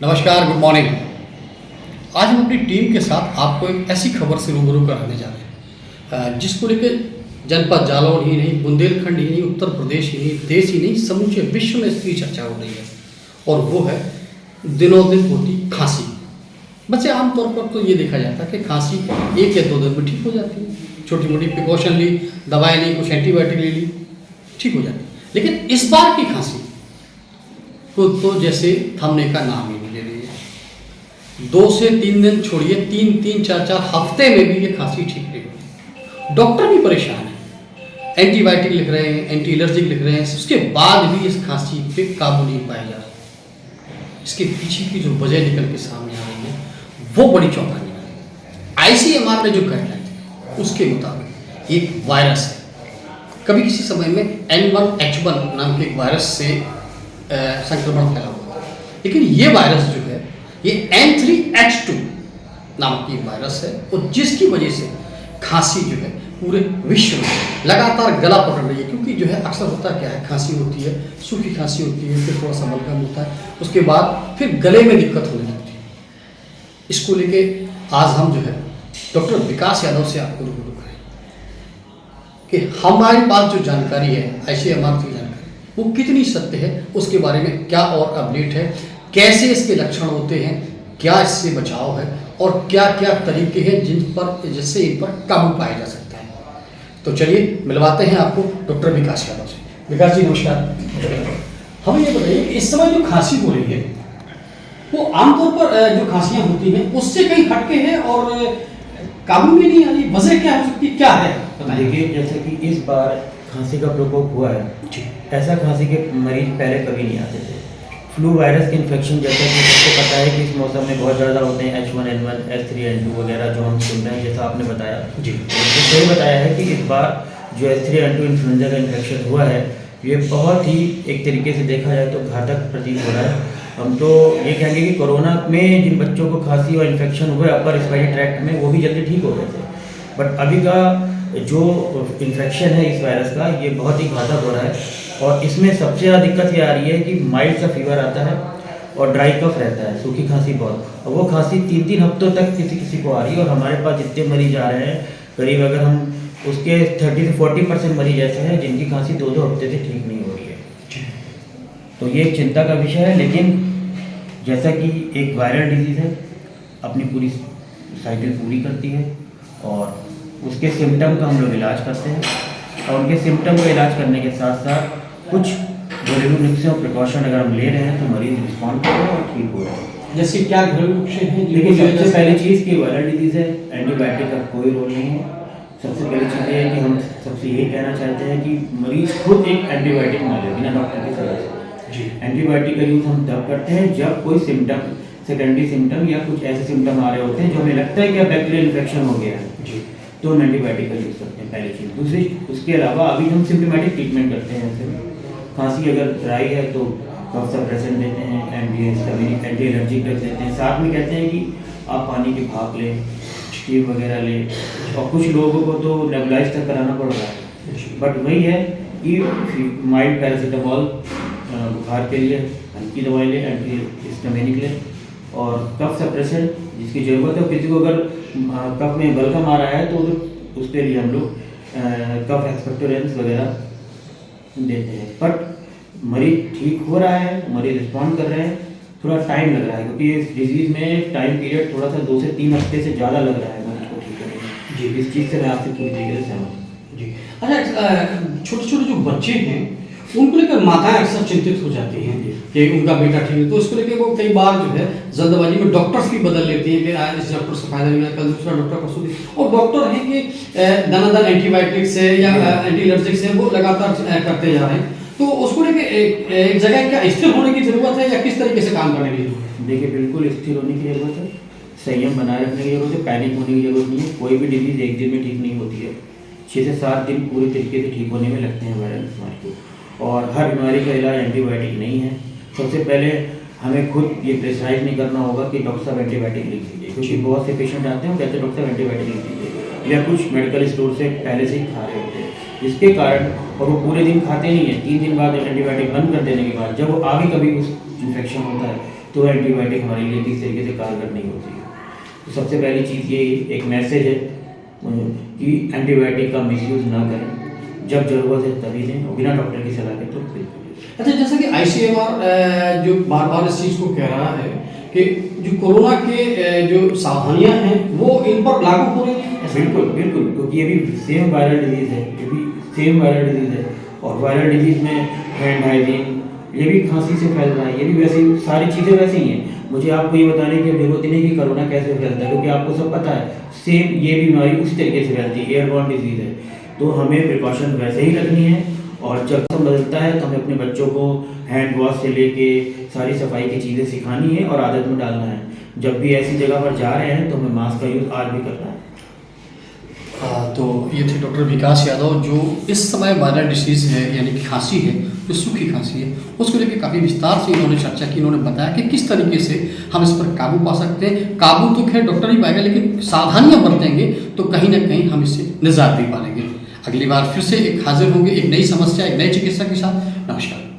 नमस्कार, good morning. आज हम अपनी टीम के साथ आपको एक ऐसी खबर से रूबरू कराने जा रहे हैं जिसको लेकर जनपद जालौर ही नहीं, बुंदेलखंड ही नहीं, उत्तर प्रदेश ही नहीं, देश ही नहीं, समूचे विश्व में इसकी चर्चा हो रही है। और वो है दिनों दिन होती खांसी। बच्चे आमतौर पर तो ये देखा जाता है कि खांसी 1 या 2 दिन में ठीक हो जाती है। छोटी मोटी प्रिकॉशन ली, दवाएं ली, कुछ एंटीबायोटिक ले ली, ठीक हो जाती है। लेकिन इस बार की खांसी को तो जैसे थमने का नाम ही नहीं ले रही है। 2 से 3 दिन छोड़िए, 3-3, 4-4 हफ्ते में भी ये खांसी ठीक नहीं होती। डॉक्टर भी परेशान है, एंटीबायोटिक लिख रहे हैं, एंटी एलर्जिक लिख रहे हैं, उसके बाद भी इस खांसी पे काबू नहीं पाया जा रहा। इसके पीछे की जो वजह निकल के सामने आ रही है वो बड़ी चौंकाने वाली है। ICMR ने जो गाइडलाइन उसके मुताबिक एक वायरस है, कभी किसी समय में N1H1 नाम के एक वायरस से संक्रमण फैला हुआ था। लेकिन ये वायरस जो है ये N3H2 नाम की वायरस है और जिसकी वजह से खांसी जो है पूरे विश्व में लगातार गला पकड़ रही है। क्योंकि जो है अक्सर होता क्या है, खांसी होती है, सूखी खांसी होती है, फिर थोड़ा सा बलगम होता है, उसके बाद फिर गले में दिक्कत होने लगती है। इसको लेके आज हम जो है डॉक्टर विकास यादव से आपको रूबरू करें कि हमारे पास जो जानकारी है ICMR की जानकारी वो कितनी सत्य है, उसके बारे में क्या और अपडेट है, कैसे इसके लक्षण होते हैं, क्या इससे बचाव है और क्या क्या तरीके हैं जिससे इन पर काबू पाया जा सकता है। तो चलिए मिलवाते हैं आपको डॉक्टर विकास यादव से। विकास जी नमस्कार। हमें ये बताइए कि इस समय जो खांसी हो रही है वो आमतौर पर जो खांसियां होती हैं उससे कहीं हटके है और काबू में नहीं आ रही, वजह क्या हो सकती, क्या है बताइए। देखिए, जैसे कि इस बार खांसी का प्रकोप हुआ है, ऐसा खांसी के मरीज पहले कभी नहीं आते थे। फ्लू वायरस के इन्फेक्शन जैसा कि सबको पता है कि इस मौसम में बहुत ज़्यादा होते हैं, H1N1, H3N2 वगैरह जो हम सुन रहे हैं, जैसा आपने बताया जी, तो सही बताया है कि इस बार जो H3N2 इन्फ्लुएंजा का इन्फेक्शन हुआ है ये बहुत ही एक तरीके से देखा जाए तो घातक प्रतीत हो रहा है। हम तो ये कहेंगे कि कोरोना में जिन बच्चों को खांसी और इन्फेक्शन हुए अपर रेस्पिरेटरी ट्रैक्ट में वो भी जल्दी ठीक हो गए थे, बट अभी का जो इन्फेक्शन है इस वायरस का ये बहुत ही घातक हो रहा है। और इसमें सबसे ज़्यादा दिक्कत ये आ रही है कि माइल्ड सा फीवर आता है और ड्राई कफ रहता है, सूखी खांसी बहुत, और वो खांसी 3-3 हफ्तों तक किसी किसी को आ रही है। और हमारे पास जितने मरीज आ रहे हैं करीब अगर हम उसके 30 से 40% मरीज ऐसे हैं जिनकी खांसी 2-2 हफ्ते से ठीक नहीं हो रही है। तो ये एक चिंता का विषय है। लेकिन जैसा कि एक वायरल डिजीज़ है, अपनी पूरी साइकिल पूरी करती है और उसके सिम्टम का हम लोग इलाज करते हैं और उनके सिम्टम का इलाज करने के साथ साथ कुछ घरेलू नुस्खे और प्रिकॉशन अगर हम ले रहे हैं तो मरीज रिस्पॉन्ड कर रहे हैं और ठीक हो रहे हैं। जैसे क्या घरेलू नुस्खे हैं? लेकिन सबसे पहली चीज़ की वायरल डिजीज़ है, एंटीबायोटिक का कोई रोल नहीं है। सबसे पहली चीज़ ये है कि हम सबसे यही कहना चाहते हैं कि मरीज खुद एक एंटीबायोटिक ना ले बिना डॉक्टर की सलाह से जी। एंटीबायोटिक का यूज़ हम तब करते हैं जब कोई सिम्टम, सेकेंडरी सिम्टम या कुछ ऐसे सिम्टम आ रहे होते हैं जो हमें लगता है कि अब बैक्टीरियल इन्फेक्शन हो गया है जी, तो हम एंटीबायोटिक का यूज़ करते हैं पहली चीज़। दूसरी, उसके अलावा अभी हम सिम्टोमेटिक ट्रीटमेंट करते हैं। जैसे खांसी अगर ड्राई है तो कफ सप्रेशन देते हैं, एंटी एलर्जिक रख देते हैं, साथ में कहते हैं कि आप पानी की भाप लें, स्टीम वगैरह लें, और कुछ लोगों को तो नेबुलाइज तक कराना पड़ रहा है। बट वही है कि माइल्ड पैरासीटामॉल बुखार के लिए हल्की दवाई लें, एंटी हिस्टामिनिक लें, और कफ सप्रेशन जिसकी ज़रूरत है, किसी को अगर कफ में बलगम आ रहा है तो उसके लिए हम लोग कफ एक्सपेक्टोरेंस वगैरह देते हैं। बट मरीज ठीक हो रहा है, मरीज रिस्पॉन्ड कर रहे हैं, थोड़ा टाइम लग रहा है क्योंकि इस डिजीज़ में टाइम पीरियड थोड़ा सा 2 से 3 हफ्ते से ज़्यादा लग रहा है मरीज को ठीक करने जी। इस चीज़ से मैं आपसे पूरी तरीके से सहमत हूँ जी। अच्छा, छोटे छोटे जो बच्चे हैं उनको लेकर माताएं अक्सर चिंतित हो जाती हैं कि उनका बेटा ठीक है, तो उसको लेकर वो कई बार जो है जल्दबाजी में डॉक्टर्स भी बदल लेती हैं कि आज इस डॉक्टर से फायदा मिला, कल दूसरा डॉक्टर परसों, और डॉक्टर हैं कि दानादार एंटीबायोटिक से या एंटी एलर्जिक से वो लगातार करते जा रहे हैं। तो उसको लेकर एक जगह क्या स्थिर होने की जरूरत है या किस तरीके से काम करने की जरूरत है? देखिए, बिल्कुल स्थिर होने की जरूरत है, संयम बनाए रखने की जरूरत है, पैनिक होने की जरूरत नहीं है। कोई भी डिजीज़ एक दिन में ठीक नहीं होती है, 6 से 7 दिन पूरी तरीके से ठीक होने में लगते हैं वायरल बीमारी को। और हर बीमारी का इलाज एंटीबायोटिक नहीं है। सबसे पहले हमें खुद ये प्रेस्क्राइब नहीं करना होगा कि डॉक्टर साहब एंटीबायोटिक लिख दीजिए, क्योंकि बहुत से पेशेंट आते हैं वो कहते हैं डॉक्टर साहब एंटीबायोटिक लिख दीजिए, या कुछ मेडिकल स्टोर से पहले से ही खा रहे होते हैं, जिसके कारण, और वो पूरे दिन खाते नहीं है, 3 दिन बाद एंटीबायोटिक बंद कर देने के बाद जब वो आगे कभी उस इन्फेक्शन होता है तो एंटीबायोटिक हमारे लिए किस तरीके से कारगर नहीं होती है। तो सबसे पहली चीज़ ये एक मैसेज है कि एंटीबायोटिक का मिसयूज़ ना करें, जब ज़रूरत है तभी दें और बिना डॉक्टर की सलाह के तो बिल्कुल। अच्छा, जैसा कि ICMR जो बार बार इस चीज़ को कह रहा है कि जो कोरोना के जो सावधानियां हैं वो इन पर लागू हो रही हैं। बिल्कुल बिल्कुल, क्योंकि ये भी सेम वायरल डिजीज़ है, ये भी सेम वायरल डिजीज़ है और वायरल डिजीज़ में हैंड हाइजीन, ये भी खांसी से फैल रहा है, ये भी वैसे सारी चीज़ें वैसे ही हैं। मुझे आपको ये बताने की जरूरत नहीं कि कोरोना कैसे फैलता है, क्योंकि आपको सब पता है सेम ये बीमारी उसी तरीके से फैलती है, एयरबॉर्न डिजीज़ है। तो हमें प्रिकॉशन वैसे ही रखनी है और जब मौसम बदलता है तो हमें अपने बच्चों को हैंड वॉश से लेके सारी सफाई की चीज़ें सिखानी है और आदत में डालना है। जब भी ऐसी जगह पर जा रहे हैं तो हमें मास्क का यूज़ आज भी करना है। तो ये थे डॉक्टर विकास यादव, जो इस समय वायरल डिसीज़ है यानी कि खांसी है, जो सूखी खांसी है, उसको लेकर काफ़ी विस्तार से इन्होंने चर्चा की। इन्होंने बताया कि किस तरीके से हम इस पर काबू पा सकते हैं। काबू तो खैर डॉक्टर ही पाएगा, लेकिन सावधानियां बरतेंगे तो कहीं ना कहीं हम इससे निजात भी पा लेंगे। अगली बार फिर से एक हाजिर होंगे एक नई समस्या, एक नए चिकित्सा के साथ। नमस्कार।